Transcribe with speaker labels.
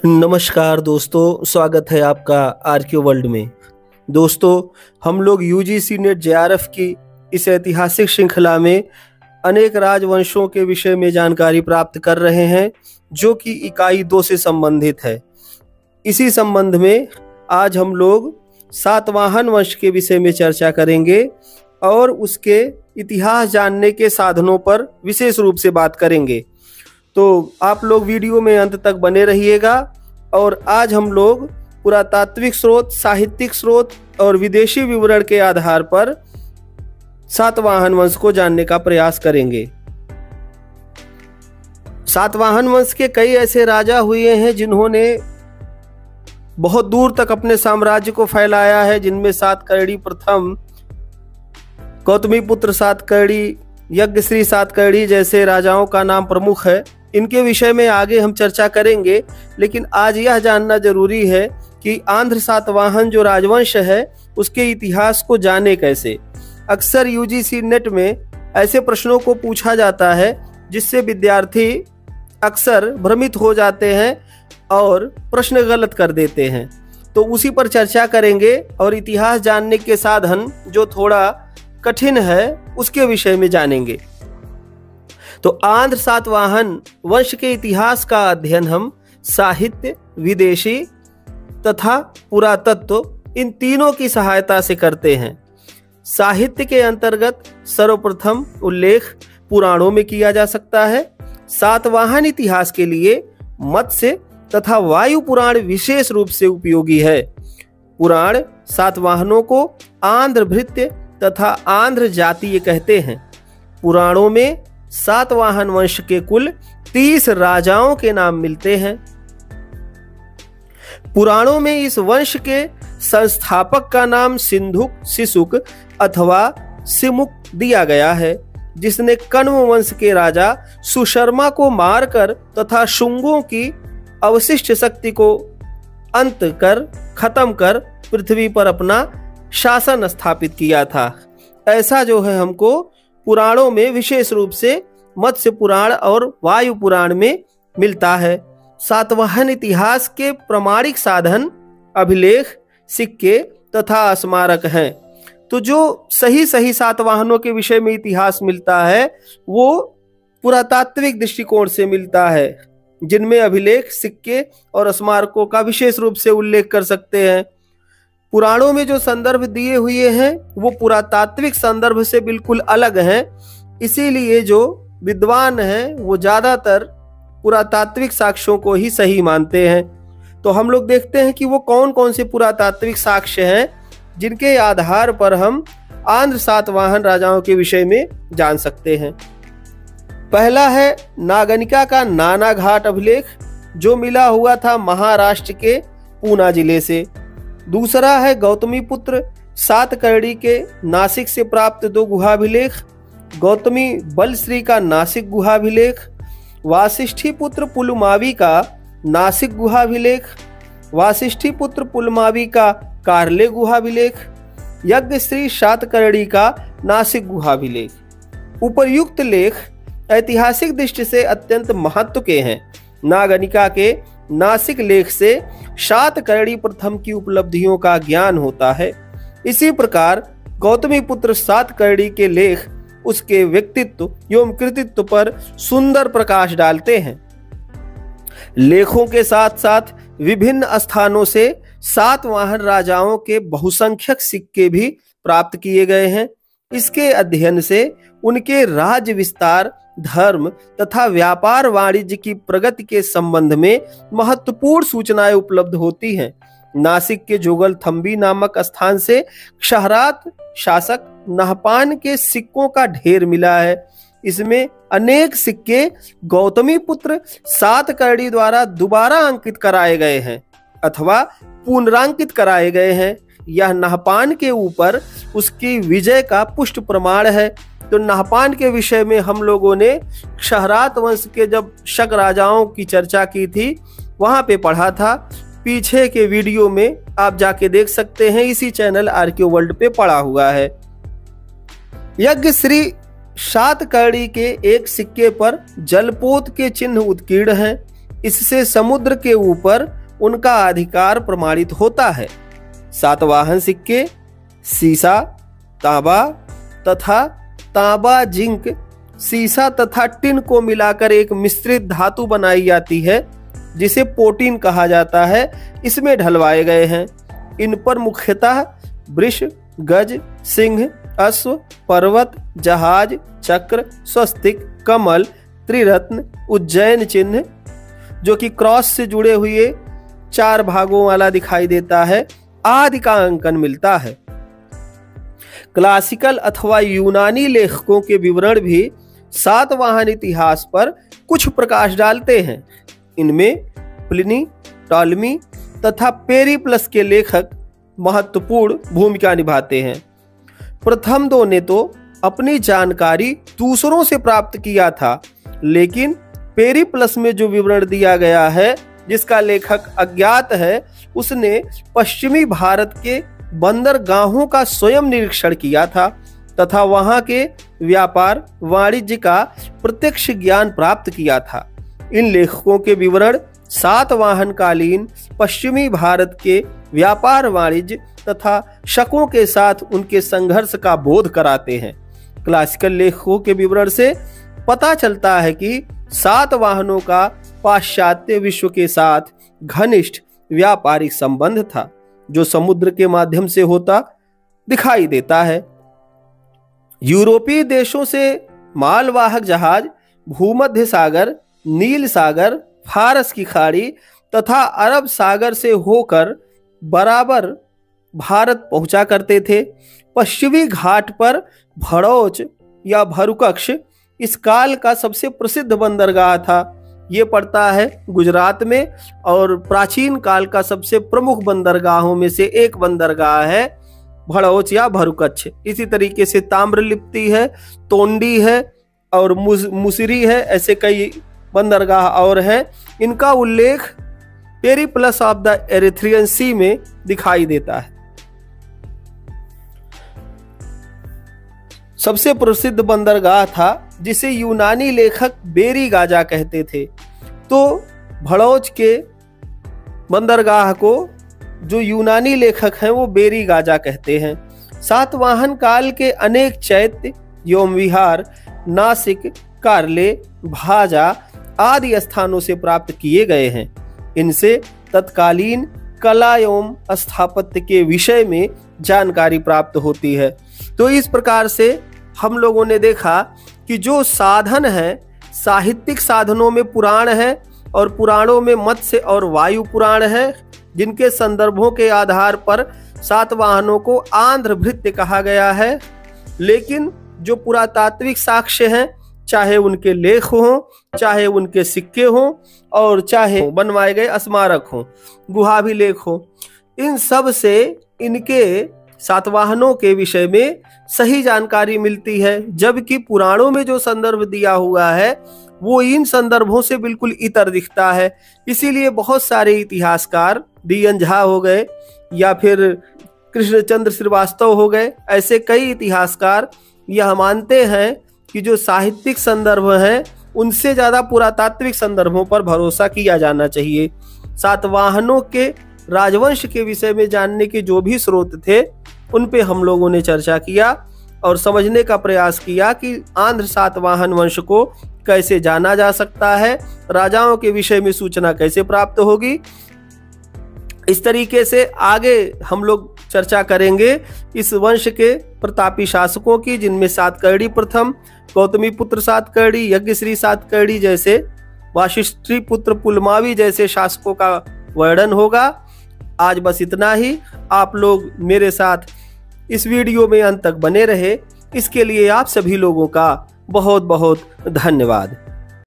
Speaker 1: नमस्कार दोस्तों, स्वागत है आपका आरक्यू वर्ल्ड में। दोस्तों, हम लोग यूजीसी नेट जेआरएफ की इस ऐतिहासिक श्रृंखला में अनेक राजवंशों के विषय में जानकारी प्राप्त कर रहे हैं, जो कि इकाई 2 से संबंधित है। इसी संबंध में आज हम लोग सातवाहन वंश के विषय में चर्चा करेंगे और उसके इतिहास जानने के साधनों पर विशेष रूप से बात करेंगे। तो आप लोग वीडियो में अंत तक बने रहिएगा। और आज हम लोग पुरातात्विक स्रोत, साहित्यिक स्रोत और विदेशी विवरण के आधार पर सातवाहन वंश को जानने का प्रयास करेंगे। सातवाहन वंश के कई ऐसे राजा हुए हैं जिन्होंने बहुत दूर तक अपने साम्राज्य को फैलाया है, जिनमें सातकर्णी प्रथम, गौतमीपुत्र सातकर्णी, यज्ञश्री सातकर्णी जैसे राजाओं का नाम प्रमुख है। इनके विषय में आगे हम चर्चा करेंगे, लेकिन आज यह जानना जरूरी है कि आंध्र सातवाहन जो राजवंश है उसके इतिहास को जाने कैसे। अक्सर यूजीसी नेट में ऐसे प्रश्नों को पूछा जाता है जिससे विद्यार्थी अक्सर भ्रमित हो जाते हैं और प्रश्न गलत कर देते हैं। तो उसी पर चर्चा करेंगे और इतिहास जानने के साधन जो थोड़ा कठिन है उसके विषय में जानेंगे। तो आंध्र सातवाहन वंश के इतिहास का अध्ययन हम साहित्य, विदेशी तथा पुरातत्व इन तीनों की सहायता से करते हैं। साहित्य के अंतर्गत सर्वप्रथम उल्लेख पुराणों में किया जा सकता है। सातवाहन इतिहास के लिए मत्स्य तथा वायु पुराण विशेष रूप से उपयोगी है। पुराण सातवाहनों को आंध्र भृत्य तथा आंध्र जातीय कहते हैं। पुराणों में सातवाहन वंश के कुल 30 राजाओं के नाम मिलते हैं। पुराणों में इस वंश के संस्थापक का नाम सिंधुक, सिसुक अथवा सिमुक दिया गया है, जिसने कण्व वंश के राजा सुशर्मा को मारकर तथा शुंगों की अवशिष्ट शक्ति को अंत कर खत्म कर पृथ्वी पर अपना शासन स्थापित किया था। ऐसा जो है हमको पुराणों में विशेष रूप से मत्स्य पुराण और वायु पुराण में मिलता है। सातवाहन इतिहास के प्रमाणिक साधन अभिलेख, सिक्के तथा स्मारक हैं। तो जो सही सातवाहनों के विषय में इतिहास मिलता है वो पुरातात्विक दृष्टिकोण से मिलता है, जिनमें अभिलेख, सिक्के और स्मारकों का विशेष रूप से उल्लेख कर सकते हैं। पुराणों में जो संदर्भ दिए हुए हैं वो पुरातात्विक संदर्भ से बिल्कुल अलग हैं। इसीलिए जो विद्वान हैं वो ज्यादातर पुरातात्विक साक्ष्यों को ही सही मानते हैं। तो हम लोग देखते हैं कि वो कौन कौन से पुरातात्विक साक्ष्य हैं जिनके आधार पर हम आंध्र सातवाहन राजाओं के विषय में जान सकते हैं। पहला है नागनिका का नाना घाट अभिलेख, जो मिला हुआ था महाराष्ट्र के पूना जिले से। दूसरा है गौतमीपुत्र सातकर्णी के नासिक से प्राप्त 2 गुहाभिलेख, गौतमी बलश्री का नासिक गुहाभिलेख, वासिष्ठी पुत्र पुलमावी का नासिक गुहाभिलेख, वासिष्ठी पुत्र पुलमावी का कार्ले गुहाभिलेख, यज्ञश्री सातकर्णी का नासिक गुहाभिलेख। उपर्युक्त लेख ऐतिहासिक दृष्टि से अत्यंत महत्व के हैं। नागनिका के नासिक लेख से सातकर्णी प्रथम की उपलब्धियों का ज्ञान होता है। इसी प्रकार गौतमीपुत्र सातकर्णी के लेख उसके व्यक्तित्व एवं कृतित्व पर सुंदर प्रकाश डालते हैं। लेखों के साथ साथ विभिन्न स्थानों से सातवाहन राजाओं के बहुसंख्यक सिक्के भी प्राप्त किए गए हैं। इसके अध्ययन से उनके राज्य विस्तार, धर्म तथा व्यापार वाणिज्य की प्रगति के संबंध में महत्वपूर्ण सूचनाएं उपलब्ध होती हैं। नासिक के जोगलथंबी नामक स्थान से क्षहरात शासक नहपान के सिक्कों का ढेर मिला है। इसमें अनेक सिक्के गौतमीपुत्र सातकर्णी द्वारा दोबारा अंकित कराए गए हैं अथवा पुनरांकित कराए गए हैं। यह नहपान के ऊपर उसकी विजय का पुष्ट प्रमाण है। तो नहपान के विषय में हम लोगों ने क्षहरात वंश के जब शक राजाओं की चर्चा की थी वहां पे पढ़ा था। पीछे के वीडियो में आप जाके देख सकते हैं, इसी चैनल आरक्यू वर्ल्ड पे पड़ा हुआ है। यज्ञश्री सातकर्णी के एक सिक्के पर जलपोत के चिन्ह उत्कीर्ण हैं। इससे समुद्र के ऊपर उनका अधिकार प्रमाणित होता है। सातवाहन सिक्के सीसा, तांबा तथा तांबा, जिंक, सीसा तथा टिन को मिलाकर एक मिश्रित धातु बनाई जाती है जिसे पोटीन कहा जाता है, इसमें ढलवाए गए हैं। इन पर मुख्यतः वृष, गज, सिंह, अश्व, पर्वत, जहाज, चक्र, स्वस्तिक, कमल, त्रिरत्न, उज्जैन चिन्ह जो कि क्रॉस से जुड़े हुए 4 भागों वाला दिखाई देता है, आदि का अंकन मिलता है। क्लासिकल अथवा यूनानी लेखकों के विवरण भी सातवाहन इतिहास पर कुछ प्रकाश डालते हैं। इनमें प्लिनी, टॉलमी तथा पेरिप्लस के लेखक महत्वपूर्ण भूमिका निभाते हैं। प्रथम 2 ने तो अपनी जानकारी दूसरों से प्राप्त किया था, लेकिन पेरिप्लस में जो विवरण दिया गया है, जिसका लेखक अज्ञात है, उसने पश्चिमी भारत के बंदरगाहों का स्वयं निरीक्षण किया था तथा वहां के व्यापार वाणिज्य का प्रत्यक्ष ज्ञान प्राप्त किया था। इन लेखकों के विवरण सातवाहन कालीन पश्चिमी भारत के व्यापार वाणिज्य तथा शकों के साथ उनके संघर्ष का बोध कराते हैं। क्लासिकल लेखकों के विवरण से पता चलता है कि सातवाहनों का पाश्चात्य विश्व के साथ घनिष्ठ व्यापारिक संबंध था, जो समुद्र के माध्यम से होता दिखाई देता है। यूरोपीय देशों से मालवाहक जहाज भूमध्य सागर, नील सागर, फारस की खाड़ी तथा अरब सागर से होकर बराबर भारत पहुंचा करते थे। पश्चिमी घाट पर भड़ौच या भरुकक्ष इस काल का सबसे प्रसिद्ध बंदरगाह था। ये पड़ता है गुजरात में और प्राचीन काल का सबसे प्रमुख बंदरगाहों में से एक बंदरगाह है भड़ौच या भरुकच्छ। इसी तरीके से ताम्रलिप्ति है, तोंडी है और मुसिरी है। ऐसे कई बंदरगाह और हैं। इनका उल्लेख पेरिप्लस ऑफ द एरिथ्रियन सी में दिखाई देता है। सबसे प्रसिद्ध बंदरगाह था जिसे यूनानी लेखक बेरी गाजा कहते थे। तो भड़ौच के बंदरगाह को जो यूनानी लेखक हैं वो बेरी गाजा कहते हैं। सातवाहन काल के अनेक चैत्य, योम विहार, नासिक, कार्ले, भाजा आदि स्थानों से प्राप्त किए गए हैं। इनसे तत्कालीन कला एवं स्थापत्य के विषय में जानकारी प्राप्त होती है। तो इस प्रकार से हम लोगों ने देखा कि जो साधन है, साहित्यिक साधनों में पुराण है और पुराणों में मत्स्य और वायु पुराण है, जिनके संदर्भों के आधार पर सातवाहनों को आंध्र भृत्य कहा गया है। लेकिन जो पुरातात्विक साक्ष्य हैं, चाहे उनके लेख हों, चाहे उनके सिक्के हों और चाहे बनवाए गए स्मारक हों, गुहाभिलेख हों, इन सब से इनके सातवाहनों के विषय में सही जानकारी मिलती है। जबकि पुराणों में जो संदर्भ दिया हुआ है वो इन संदर्भों से बिल्कुल इतर दिखता है। इसीलिए बहुत सारे इतिहासकार, डी.एन. झा हो गए या फिर कृष्णचंद्र श्रीवास्तव हो गए, ऐसे कई इतिहासकार यह मानते हैं कि जो साहित्यिक संदर्भ हैं उनसे ज़्यादा पुरातात्विक संदर्भों पर भरोसा किया जाना चाहिए। सातवाहनों के राजवंश के विषय में जानने के जो भी स्रोत थे उन पे हम लोगों ने चर्चा किया और समझने का प्रयास किया कि आंध्र सातवाहन वंश को कैसे जाना जा सकता है, राजाओं के विषय में सूचना कैसे प्राप्त होगी। इस तरीके से आगे हम लोग चर्चा करेंगे इस वंश के प्रतापी शासकों की, जिनमें सातकर्णी प्रथम, गौतमी पुत्र सातकर्णी, यज्ञश्री सातकर्णी जैसे, वाशिष्ठी पुत्र पुलमावी जैसे शासकों का वर्णन होगा। आज बस इतना ही। आप लोग मेरे साथ इस वीडियो में अंत तक बने रहे, इसके लिए आप सभी लोगों का बहुत बहुत धन्यवाद।